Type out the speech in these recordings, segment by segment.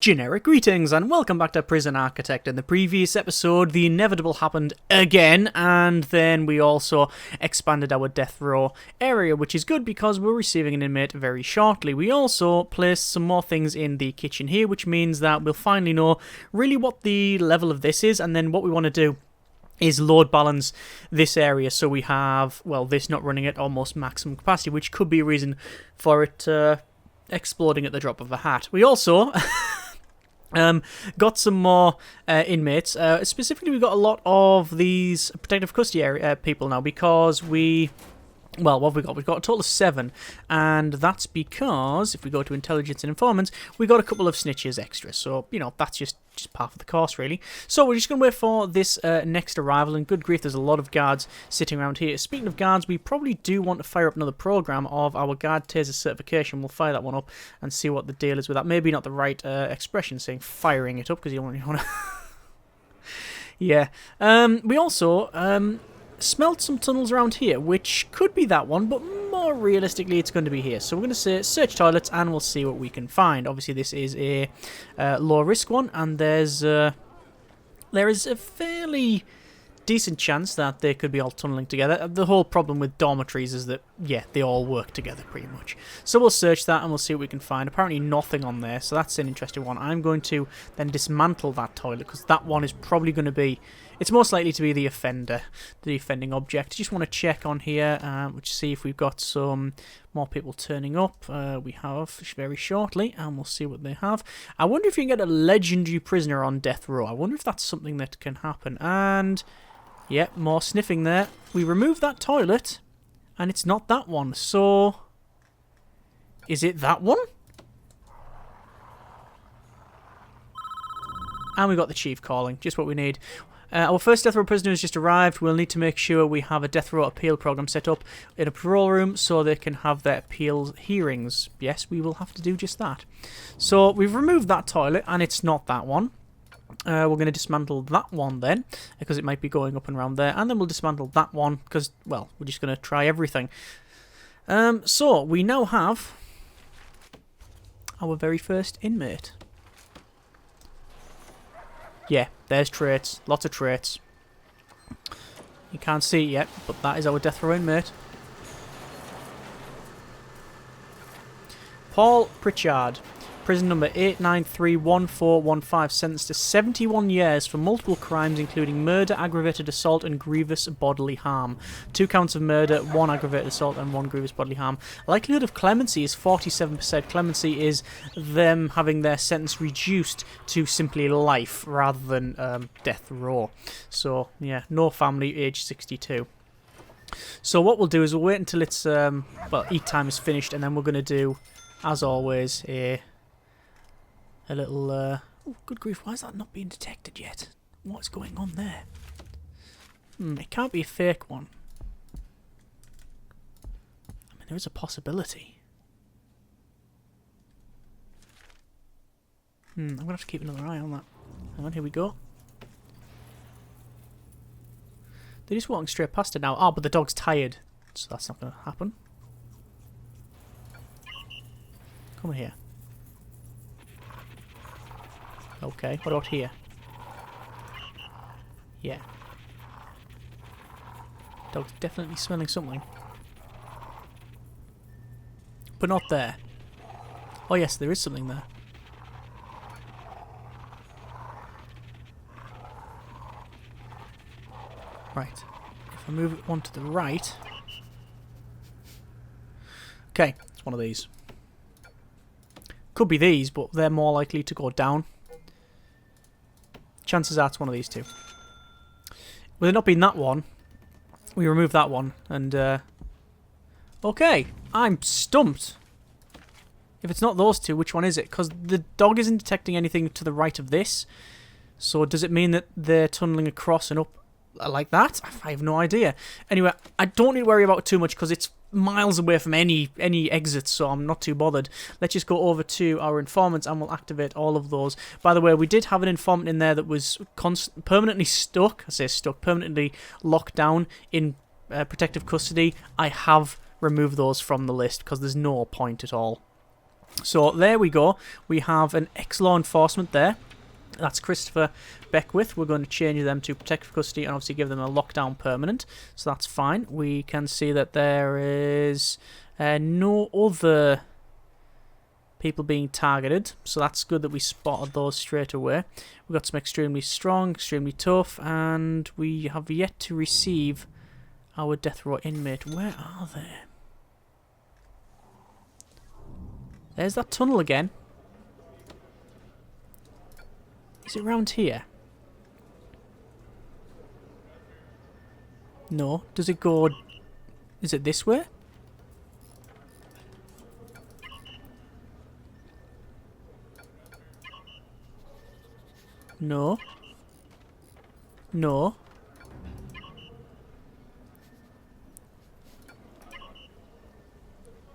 Generic greetings and welcome back to Prison Architect. In the previous episode, the inevitable happened again, and then we also expanded our death row area, which is good because we're receiving an inmate very shortly. We also placed some more things in the kitchen here, which means that we'll finally know really what the level of this is, and then what we want to do is load balance this area so we have, well, this not running at almost maximum capacity, which could be a reason for it exploding at the drop of a hat. We also got some more inmates. Specifically, we've got a lot of these protective custody area, people now because well, what have we got? We've got a total of 7, and that's because if we go to intelligence and informants, we got a couple of snitches extra. So, you know, that's just part of the course, really. So we're just going to wait for this next arrival, and good grief, there's a lot of guards sitting around here. Speaking of guards, we probably do want to fire up another program of our guard taser certification. We'll fire that one up and see what the deal is with that. Maybe not the right expression, saying firing it up, because you don't really want to... Yeah. We also... smelt some tunnels around here, which could be that one, but more realistically it's going to be here. So we're going to say search toilets and we'll see what we can find. Obviously this is a low risk one, and there is a fairly decent chance that they could be all tunneling together. The whole problem with dormitories is that, yeah, they all work together pretty much. So we'll search that and we'll see what we can find. Apparently nothing on there, so that's an interesting one. I'm going to then dismantle that toilet because that one is probably going to be... It's most likely to be the offender, the offending object. Just want to check on here, which see if we've got some more people turning up. We have very shortly, and we'll see what they have. I wonder if you can get a legendary prisoner on death row. I wonder if that's something that can happen. And, yeah, more sniffing there. We removed that toilet, and it's not that one. So, is it that one? And we got the chief calling, just what we need. Our first death row prisoner has just arrived. We'll need to make sure we have a death row appeal program set up in a parole room so they can have their appeals hearings. Yes, we will have to do just that. So we've removed that toilet, and it's not that one. We're going to dismantle that one then, because it might be going up and around there. And then we'll dismantle that one, because, well, we're just going to try everything. So we now have our very first inmate. Yeah, there's traits. Lots of traits. You can't see it yet, but that is our death row inmate. Paul Pritchard. Prison number 8931415. Sentenced to 71 years for multiple crimes including murder, aggravated assault and grievous bodily harm. 2 counts of murder, 1 aggravated assault and 1 grievous bodily harm. Likelihood of clemency is 47%. Clemency is them having their sentence reduced to simply life rather than death row. So, yeah, no family, age 62. So what we'll do is we'll wait until it's, well, eat time is finished, and then we're going to do, as always, a little, oh, good grief, why is that not being detected yet? What's going on there? It can't be a fake one. I mean, there is a possibility. I'm going to have to keep another eye on that. Hang on, here we go. They're just walking straight past it now. Oh, but the dog's tired, so that's not going to happen. Come here. Okay, what about here? Yeah. Dog's definitely smelling something. But not there. Oh yes, there is something there. Right. If I move one to the right... Okay, it's one of these. Could be these, but they're more likely to go down. Chances are it's one of these two. With it not being that one, we remove that one, and, okay, I'm stumped. If it's not those two, which one is it? Because the dog isn't detecting anything to the right of this, so does it mean that they're tunneling across and up like that? I have no idea. Anyway, I don't need to worry about it too much, because it's miles away from any exits, so I'm not too bothered. Let's just go over to our informants and we'll activate all of those. By the way, we did have an informant in there that was permanently stuck. I say stuck, permanently locked down in protective custody. I have removed those from the list because there's no point at all. So there we go. We have an ex-law enforcement there. That's Christopher Beckwith. We're going to change them to protective custody and obviously give them a lockdown permanent. So that's fine. We can see that there is no other people being targeted. So that's good that we spotted those straight away. We've got some extremely strong, extremely tough, and we have yet to receive our death row inmate. Where are they? There's that tunnel again. Is it round here? No. Does it go... Is it this way? No. No.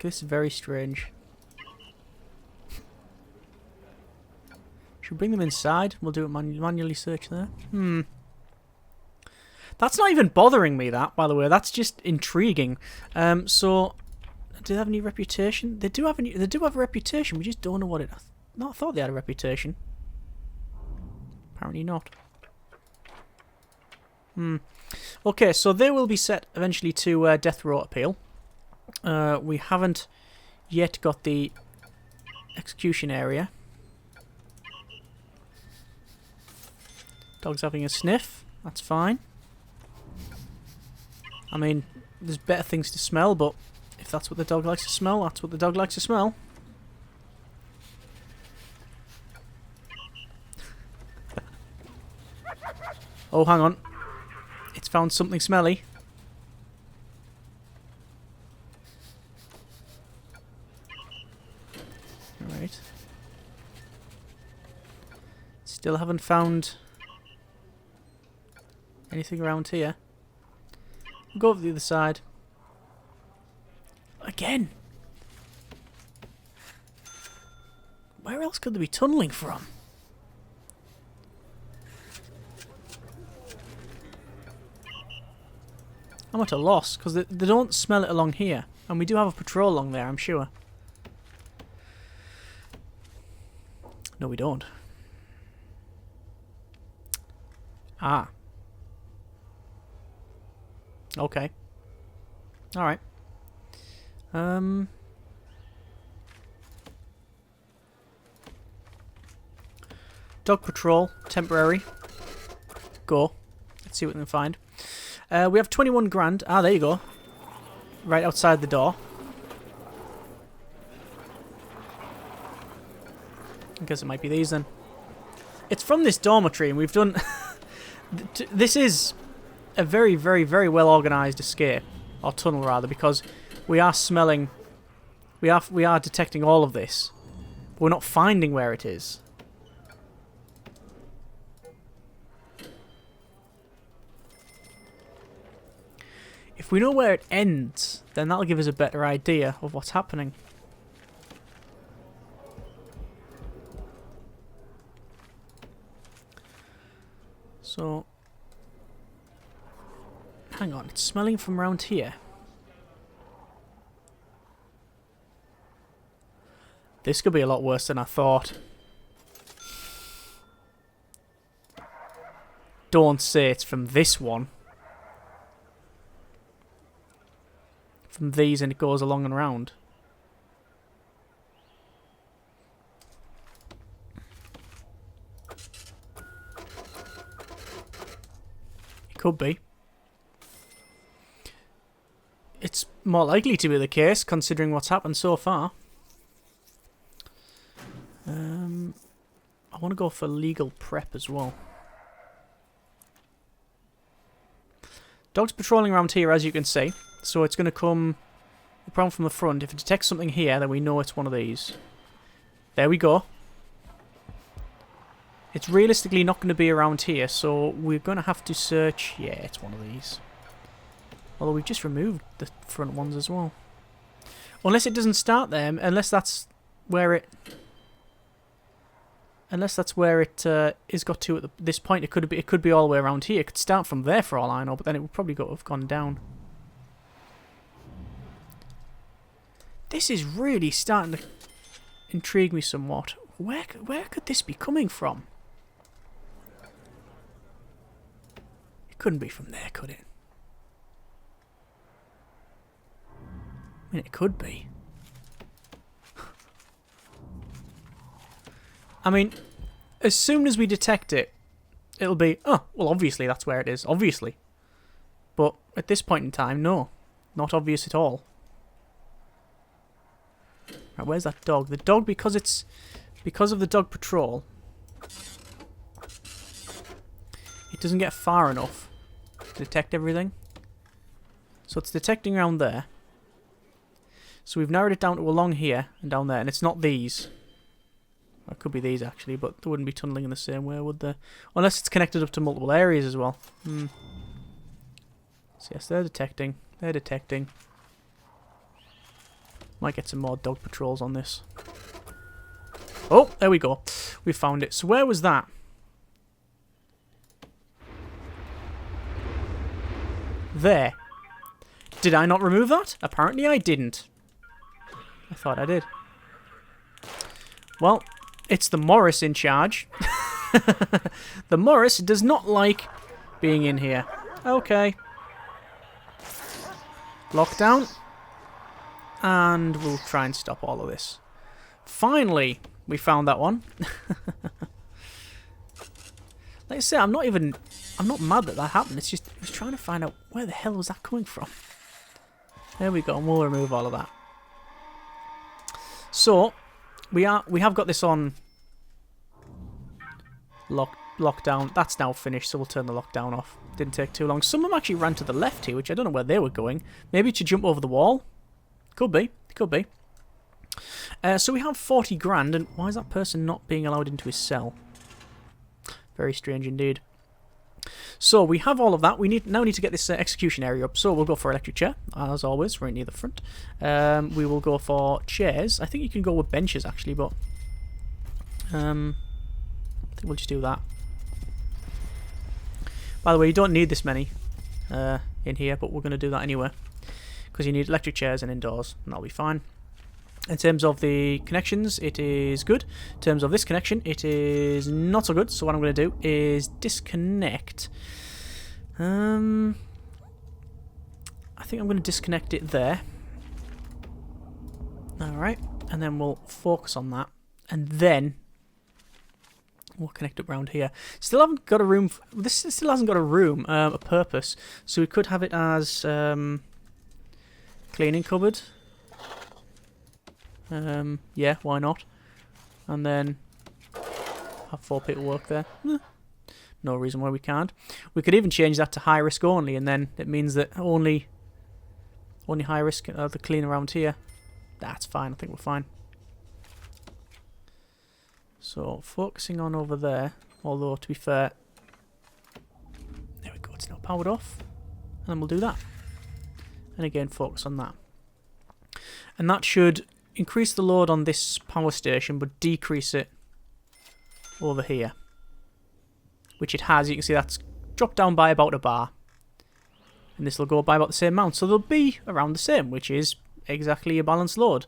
This is very strange. Should we bring them inside? We'll do it manually search there. That's not even bothering me, that, by the way. That's just intriguing. So, do they have any reputation? They do have a reputation. We just don't know what it... I thought they had a reputation. Apparently not. Okay, so they will be set eventually to death row appeal. We haven't yet got the execution area. Dog's having a sniff. That's fine. I mean, there's better things to smell, but if that's what the dog likes to smell, that's what the dog likes to smell. Oh, hang on. It's found something smelly. Right. Still haven't found anything around here. We'll go over the other side. Again. Where else could they be tunneling from? I'm at a loss, because they don't smell it along here. And we do have a patrol along there, I'm sure. No, we don't. Ah. Okay. Alright. Dog patrol, temporary. Go. Let's see what we can find. We have 21 grand. Ah, there you go. Right outside the door. I guess it might be these then. It's from this dormitory, and we've done... This is a very, very, very well organised escape. Or tunnel, rather, because we are smelling... We are detecting all of this. But we're not finding where it is. If we know where it ends, then that'll give us a better idea of what's happening. So, hang on, it's smelling from around here. This could be a lot worse than I thought. Don't say it's from this one. From these, and it goes along and around. It could be. It's more likely to be the case, considering what's happened so far. I want to go for legal prep as well. Dog's patrolling around here, as you can see. So it's going to come from the front. If it detects something here, then we know it's one of these. There we go. It's realistically not going to be around here, so we're going to have to search... Yeah, it's one of these. Although we've just removed the front ones as well. Unless it doesn't start there, unless that's where it... Unless that's where it is got to at this point. It could be all the way around here. It could start from there for all I know, but then it would probably have gone down. This is really starting to intrigue me somewhat. Where could this be coming from? It couldn't be from there, could it? I mean, it could be. I mean, as soon as we detect it, it'll be, oh, well, obviously that's where it is, obviously. But at this point in time, no. Not obvious at all. Right, where's that dog? The dog, because of the dog patrol, it doesn't get far enough to detect everything. So it's detecting around there. So we've narrowed it down to along here and down there, and it's not these. It could be these actually, but they wouldn't be tunneling in the same way, would they? Unless it's connected up to multiple areas as well. So yes, they're detecting. They're detecting. Might get some more dog patrols on this. Oh, there we go. We found it. So where was that? There. Did I not remove that? Apparently I didn't. I thought I did. Well, it's the Morris in charge. The Morris does not like being in here. Okay. Lockdown. And we'll try and stop all of this. Finally, we found that one. Like I say, I'm not mad that happened. It's just, I was trying to find out where the hell was that coming from. There we go, and we'll remove all of that. So, we have got this on lockdown. That's now finished, so we'll turn the lockdown off. Didn't take too long. Some of them actually ran to the left here, which I don't know where they were going. Maybe to jump over the wall. Could be. Could be. So we have 40 grand, and why is that person not being allowed into his cell? Very strange indeed. So we have all of that. We now need to get this execution area up. So we'll go for electric chair, as always, right near the front. We will go for chairs. I think you can go with benches, actually, but I think we'll just do that. By the way, you don't need this many in here, but we're going to do that anyway, because you need electric chairs and indoors, and that'll be fine. In terms of the connections, it is good. In terms of this connection, it is not so good. So what I'm going to do is disconnect. I think I'm going to disconnect it there. Alright, and then we'll focus on that. And then we'll connect up around here. Still haven't got a room. This still hasn't got a room, a purpose. So we could have it as cleaning cupboard. Yeah, why not? And then have 4 people work there. No reason why we can't. We could even change that to high risk only, and then it means that only high risk are the clean around here. That's fine. I think we're fine. So focusing on over there. Although to be fair, there we go. It's now powered off, and then we'll do that. And again, focus on that. And that should increase the load on this power station, but decrease it over here. Which it has. You can see that's dropped down by about a bar. And this will go by about the same amount. So they'll be around the same, which is exactly a balanced load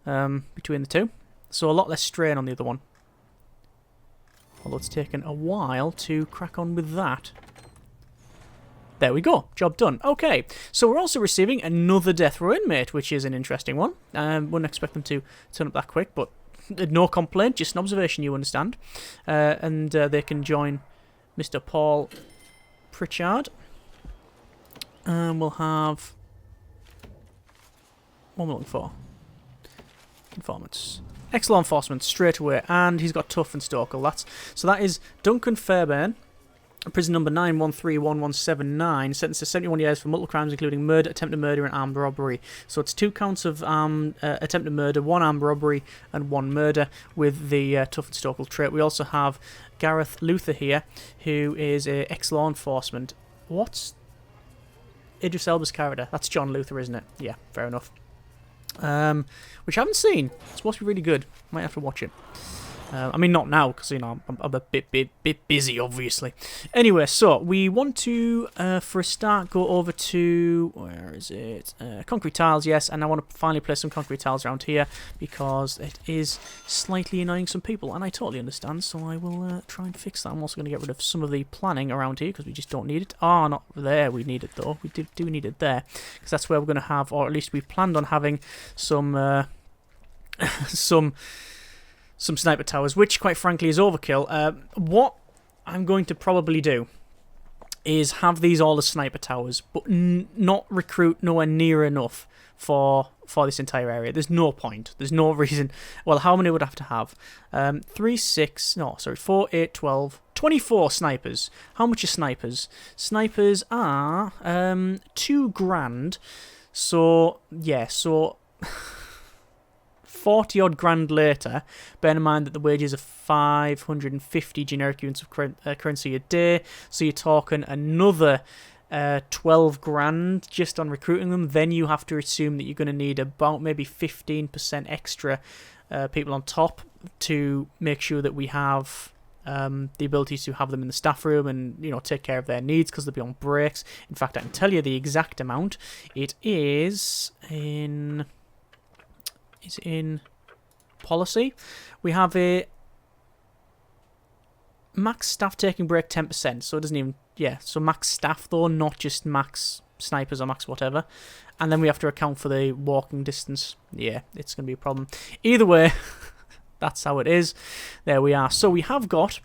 between the two. So a lot less strain on the other one. Although it's taken a while to crack on with that. There we go. Job done. Okay, so we're also receiving another death row inmate, which is an interesting one. Wouldn't expect them to turn up that quick, but no complaint, just an observation, you understand. And they can join Mr. Paul Pritchard. And we'll have... what am I looking for? Informants. Excellent enforcement, straight away. And he's got Tough and Stokel. So that is Duncan Fairbairn. Prison number 9131179, sentenced to 71 years for multiple crimes including murder, attempted murder and armed robbery. So it's 2 counts of attempted murder, 1 armed robbery and 1 murder with the Tough and Stokel trait. We also have Gareth Luther here, who is a ex-law enforcement. What's Idris Elba's character? That's John Luther, isn't it? Yeah, fair enough. Which I haven't seen. It's supposed to be really good. Might have to watch it. I mean, not now, because, you know, I'm a bit busy, obviously. Anyway, so we want to, for a start, go over to, where is it? Concrete tiles, yes, and I want to finally place some concrete tiles around here, because it is slightly annoying some people, and I totally understand, so I will try and fix that. I'm also going to get rid of some of the planning around here, because we just don't need it. Oh, not there we need it, though. We do need it there, because that's where we're going to have, or at least we planned on having some, some sniper towers, which quite frankly is overkill. What I'm going to probably do is have these all as sniper towers, but not recruit nowhere near enough for this entire area. There's no point. There's no reason. Well, how many would I have to have? 4, 8, 12, 24 snipers. How much are snipers? Snipers are 2 grand. So yeah, so 40 odd grand later, bear in mind that the wages are 550 generic units of currency a day, so you're talking another 12 grand just on recruiting them. Then you have to assume that you're going to need about maybe 15% extra people on top to make sure that we have the ability to have them in the staff room and, you know, take care of their needs, because they'll be on breaks. In fact, I can tell you the exact amount. It is in policy. We have a max staff taking break 10%, so it doesn't even, yeah, so max staff though, not just max snipers or max whatever. And then we have to account for the walking distance. Yeah, it's going to be a problem. Either way, that's how it is. There we are. So we have got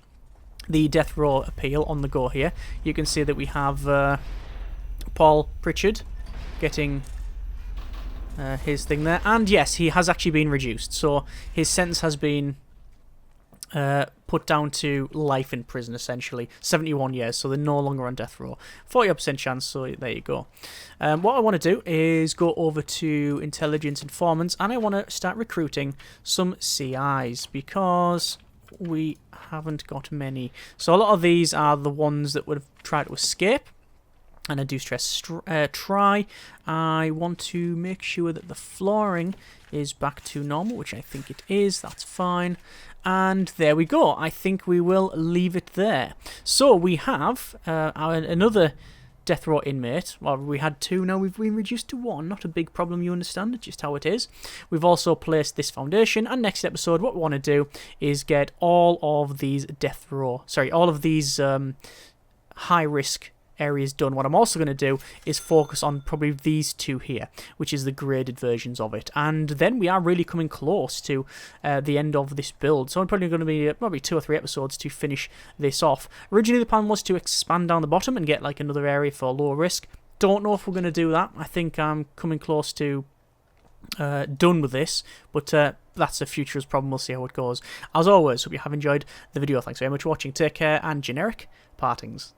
the death row appeal on the go here. You can see that we have Paul Pritchard getting his thing there, and yes, he has actually been reduced, so his sentence has been put down to life in prison, essentially 71 years, so they're no longer on death row. 40% chance, so there you go. What I want to do is go over to intelligence informants, and I want to start recruiting some CIs, because we haven't got many. So a lot of these are the ones that would have tried to escape, and I do stress try. I want to make sure that the flooring is back to normal, which I think it is. That's fine. And there we go. I think we will leave it there. So we have another death row inmate. Well, we had 2, now we've been reduced to 1. Not a big problem, you understand. It's just how it is. We've also placed this foundation, and next episode what we want to do is get all of these all of these high-risk areas done. What I'm also going to do is focus on probably these 2 here, which is the graded versions of it, and then we are really coming close to the end of this build, so I'm probably going to be probably 2 or 3 episodes to finish this off. Originally the plan was to expand down the bottom and get like another area for lower risk. Don't know if we're going to do that. I think I'm coming close to done with this, but that's a futurist problem. We'll see how it goes. As always, hope you have enjoyed the video. Thanks very much for watching. Take care, and generic partings.